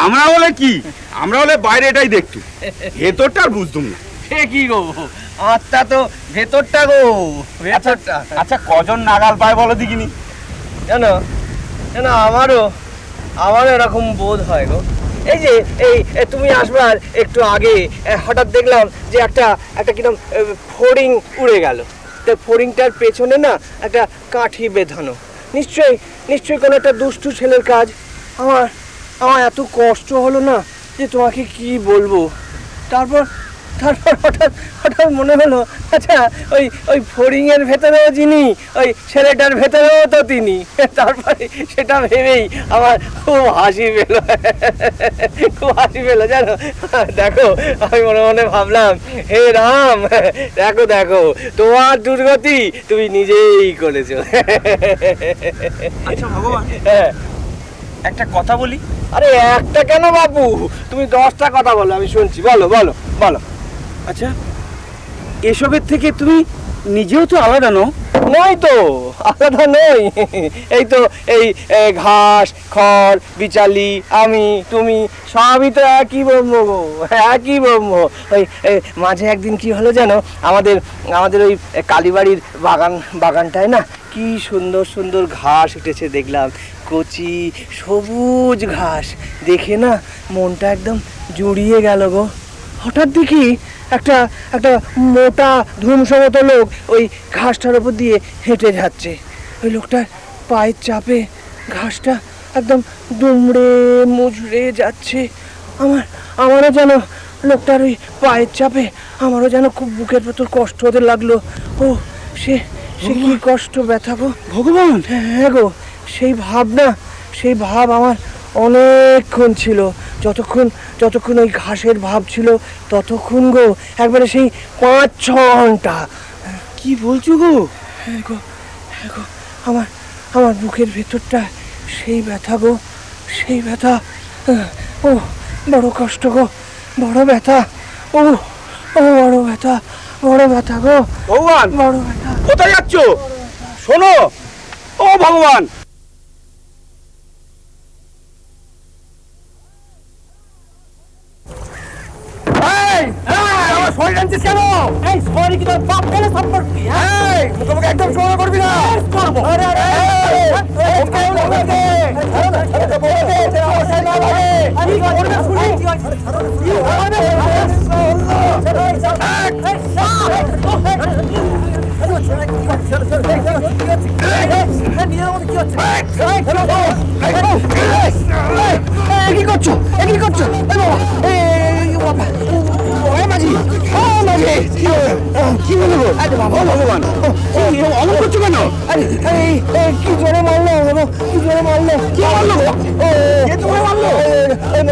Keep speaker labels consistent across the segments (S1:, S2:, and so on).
S1: আমরা বলে কি, আমরা বলে বাইরে এটাই দেখতু, ভেতরটা আর বুঝতুম না।
S2: সে কি গো, আত্মা তো ভেতরটা গো, ভেতরটা।
S1: আচ্ছা কজন নাগাল পায় বলো দেখিনি?
S2: জানো জানো, আমারও এরকম বোধ হয় গো। এই যে এই তুমি আসবার একটু আগে হঠাৎ দেখলাম যে একটা কিরকম ফড়িং উড়ে গেল। তো ফড়িংটার পেছনে না একটা কাঠি বেঁধানো, নিশ্চয়ই কোনো একটা দুষ্টু ছেলের কাজ। আমার এত কষ্ট হলো না যে তোমাকে কি বলবো। তারপর হঠাৎ মনে হলো, আচ্ছা ওই ফড়িংয়ের ভেতরেও যিনি, ওই ছেলেটার ভেতরেও তো তিনি। তারপরে সেটা ভেবেই আমার খুব হাসি পেলো জানো। দেখো, আমি মনে মনে ভাবলাম, হে রাম, দেখো তোমার দুর্গতি তুমি নিজেই করেছো।
S1: আচ্ছা ভগবান, একটা কথা বলি।
S2: আরে একটা কেন বাবু, তুমি 10টা কথা বলো, আমি শুনছি। বলো।
S1: আচ্ছা, এসবের থেকে তুমি নিজেও তো আলাদা নও।
S2: নই তো, আলাদা নই। এই তো এই ঘাস, খড়, বিচালি, আমি, তুমি সবই তো একই ব্রহ্ম গো, একই ব্রহ্ম। ওই মাঝে একদিন কি হলো জানো, আমাদের ওই কালীবাড়ির বাগানটায় না কি সুন্দর ঘাস উঠেছে দেখলাম, কচি সবুজ ঘাস। দেখে না মনটা একদম জুড়িয়ে গেল গো। হঠাৎ দেখি একটা মোটা ধূমসমত লোক ওই ঘাসটার উপর দিয়ে হেঁটে যাচ্ছে। ওই লোকটার পায়ের চাপে ঘাসটা একদম দুমড়ে মুচড়ে যাচ্ছে। আমারও যেন লোকটার ওই পায়ের চাপে আমারও যেন খুব বুকের ভেতর কষ্ট হতে লাগলো। ও সে কি কষ্ট, ব্যথা গো
S1: ভগবান!
S2: হ্যাঁ গো, সেই ভাব আমার অনেকক্ষণ ছিল। যতক্ষণ ওই ঘাসের ভাব ছিল ততক্ষণ গো, একবারে সেই 5-6 ঘন্টা।
S1: কি বলছো গো?
S2: হ্যাঁ গো, আমার বুকের ভেতরটা সেই ব্যথা গো, সেই ব্যথা। ও বড় কষ্ট গো, বড় ব্যথা। ও বড় ব্যথা গো
S1: ভগবান!
S2: বড় ব্যথা।
S1: কোথায় যাচ্ছ? শোনো, ও ভগবান!
S2: আমার শরীর আনছিস কেন? এই শরীর কি তোর বাপ বলে সম্পর্কে? মুখে একদম সময় করবি না। করবো। কি করছো?
S1: কি হলো গো? ভগবান, অমন করছো কেন?
S2: কি জোরে মারলো,
S1: কি মারলো গো? কে তোমায় মারলো?
S2: ওই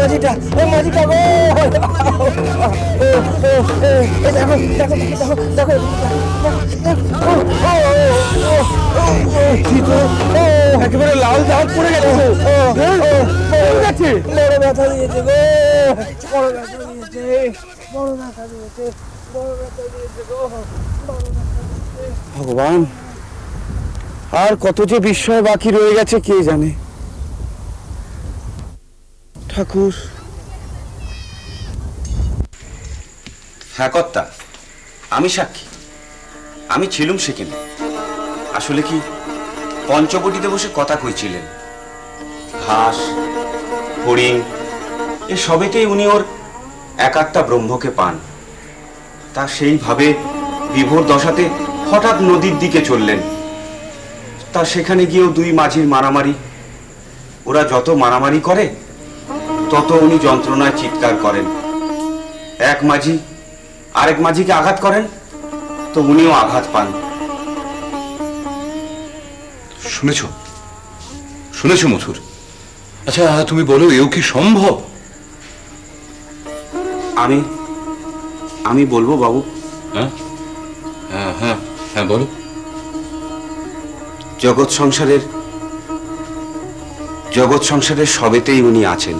S2: মাঝিটা গো। দেখো
S1: একেবারে লাল দাগ পড়ে গেছে।
S2: বড় ব্যথা দিয়েছে গো,
S1: ভগবান, আর কত যে বিস্ময় বাকি রয়ে গেছে কে জানে। ঠাকুর।
S3: হ্যাঁ কর্তা, আমি সাক্ষী। আমি ছিলুম সেখানে। আসলে কি, পঞ্চবটিতে বসে কথা কইছিলেন। ঘাস, হরিণ, এ সবেতেই উনি ওর একাত্মা ব্রহ্মকে পান। তা সেইভাবে বিভোর দশাতে হঠাৎ নদীর দিকে চললেন। তা সেখানে গিয়েও দুই মাঝির মারামারি। ওরা যত মারামারি করে তত উনি যন্ত্রণায় চিৎকার করেন। এক মাঝি আরেক মাঝিকে আঘাত করেন, তো উনিও আঘাত পান।
S4: শুনেছো মথুর? আচ্ছা তুমি বলো, এও কি সম্ভব?
S3: আমি বলবো বাবু।
S4: হ্যাঁ হ্যাঁ হ্যাঁ বলো।
S3: জগৎ সংসারের সবেতেই উনি আছেন,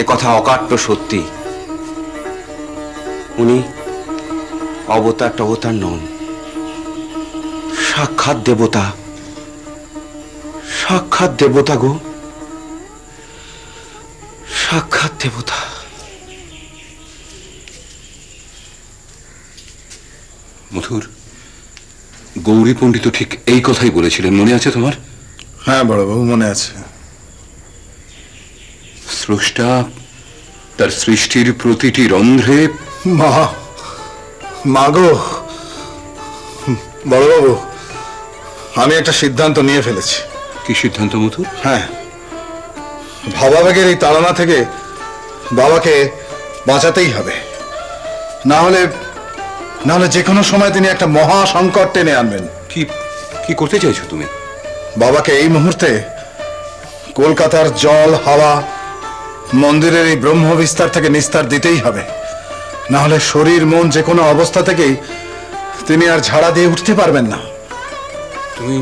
S3: এ কথা অকাট্য সত্যি। উনি অবতার টবতার নন, সাক্ষাৎ দেবতা গো। সাক্ষাৎ দেবতা।
S4: মধুর, গৌরী পণ্ডিত ঠিক এই কথাই বলেছিলেন, মনে আছে তোমার?
S5: হ্যাঁ বড়বাবু, মনে আছে।
S4: স্রষ্টা তার সৃষ্টির প্রতিটি রন্ধ্রে
S5: মা, মাগো বড়বাবু, আমি একটা সিদ্ধান্ত নিয়ে ফেলেছি।
S4: কি সিদ্ধান্ত মধুর?
S5: হ্যাঁ, ভাবাবেগের এই তাড়না থেকে বাবাকে বাঁচাতেই হবে, না হলে যে কোনো সময় তিনি একটা মহা সংকট টেনে আনবেন।
S4: কি কি করতে চাইছো তুমি?
S5: বাবাকে এই মুহূর্তে কলকাতার জল, হাওয়া, মন্দিরের এই ব্রহ্ম বিস্তার থেকে নিস্তার দিতেই হবে, না হলে শরীর মন যে কোনো অবস্থা থেকেই তিনি আর ঝাড়া দিয়ে উঠতে পারবেন না।
S4: তুমি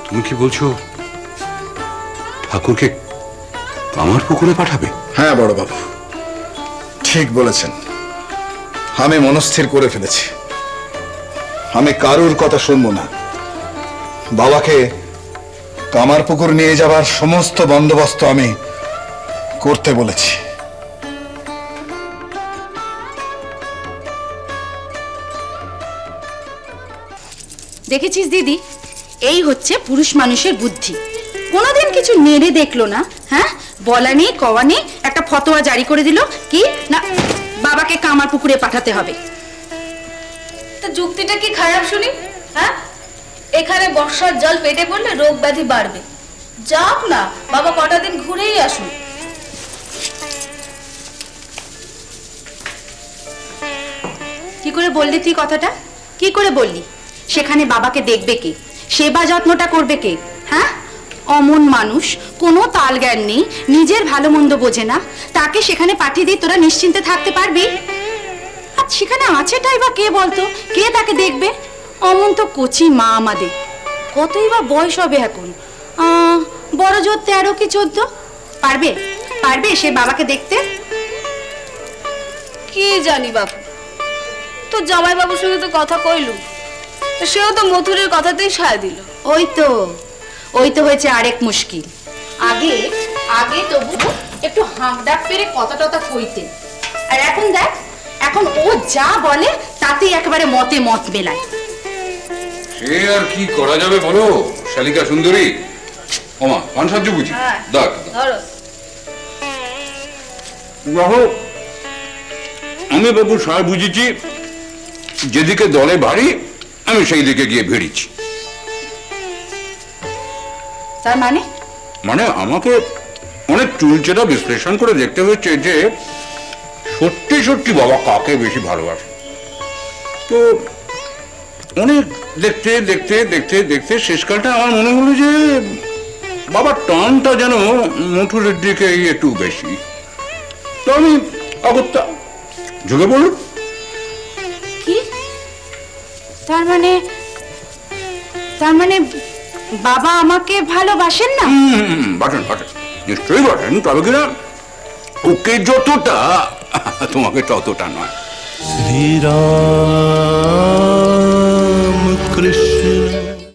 S4: তুমি কি বলছো ঠাকুরকে আমার পুকুরে পাঠাবে?
S5: হ্যাঁ বড়বাবু, ঠিক বলেছেন। আমি মনস্থির করে ফেলেছি, আমি কারুর কথা শুনবো না। বাবাকে কামারপুকুর নিয়ে যাবার সমস্ত বন্দোবস্ত আমি করতে বলেছি।
S6: দেখেছিস দিদি, এই হচ্ছে পুরুষ মানুষের বুদ্ধি। কোনোদিন কিছু নেড়ে দেখলো না, হ্যাঁ, বলা নেই কওয়া নেই, একটা ফতোয়া জারি করে দিল কি না বাবাকে কামার পুকুরে পাঠাতে হবে।
S7: তো যুক্তিটা কি খারাপ শুনি? হ্যাঁ, এখানে বর্ষার জল পেটে পড়লে রোগ ব্যাধি বাড়বে। যাক না, বাবা কটা দিন ঘুরেই আসুন।
S6: কি করে বললি তুই কথাটা? কি করে বললি? সেখানে বাবাকে দেখবে কে, সেবা যত্নটা করবে কে? হ্যাঁ, অমন মানুষ, কোনো তাল জ্ঞান নেই, নিজের ভালো মন্দ বোঝে না, তাকে সেখানে পাঠিয়ে দিয়ে তোরা নিশ্চিন্তে থাকতে পারবি? আর সেখানে আছেটাই বা কে বলতো? কে তাকে দেখবে? অমন তো কচি মা আমাদের, কতই বা বয়স হবে এখন, বড় জোর 13 কি 14। পারবে পারবে সে বাবাকে দেখতে?
S7: কি জানি বাবু, তো জামাই বাবুর সঙ্গে তো কথা কইলু, তো সেও তো মথুরের কথাতেই সায় দিল।
S6: ওই তো হয়েছে আরেক মুশকিল। আগে আগে তবু একটু হাঁক ডাক পেরে কথা টথা কইতে, আর এখন দেখ, এখন ও যা বলে তাতেই একেবারে মতে মত মেলায়।
S4: সে আর কি করা যাবে বলো শালিকা সুন্দরী। ওমা, পান সাহায্য বুঝি? দেখ
S7: ধরো।
S4: বাবু, আমি বাবু সার বুঝেছি, যেদিকে দলে ভারী আমি সেই দিকে গিয়ে ভিড়িছি।
S6: তার মানে?
S4: মানে আমাকে অনেক চুলচেরা বিশ্লেষণ করে দেখতে হচ্ছে যে সত্যি সত্যি বাবা কাকে বেশি ভালোবাসে। তো অনেক দেখতে দেখতে দেখতে দেখতে শেষকালটা আমার মনে হলো যে বাবার টানটা যেন মথুরের দিকে একটু বেশি। তো আমি অগত্যা ঝুঁকে পড়ল।
S6: কি? তার মানে বাবা আমাকে ভালোবাসেন না?
S4: বাসেন বাসেন, নিশ্চয়ই বাসেন, তবে কিনা ওকে যতটা তোমাকে ততটা নয়।
S8: श्री राम कृष्ण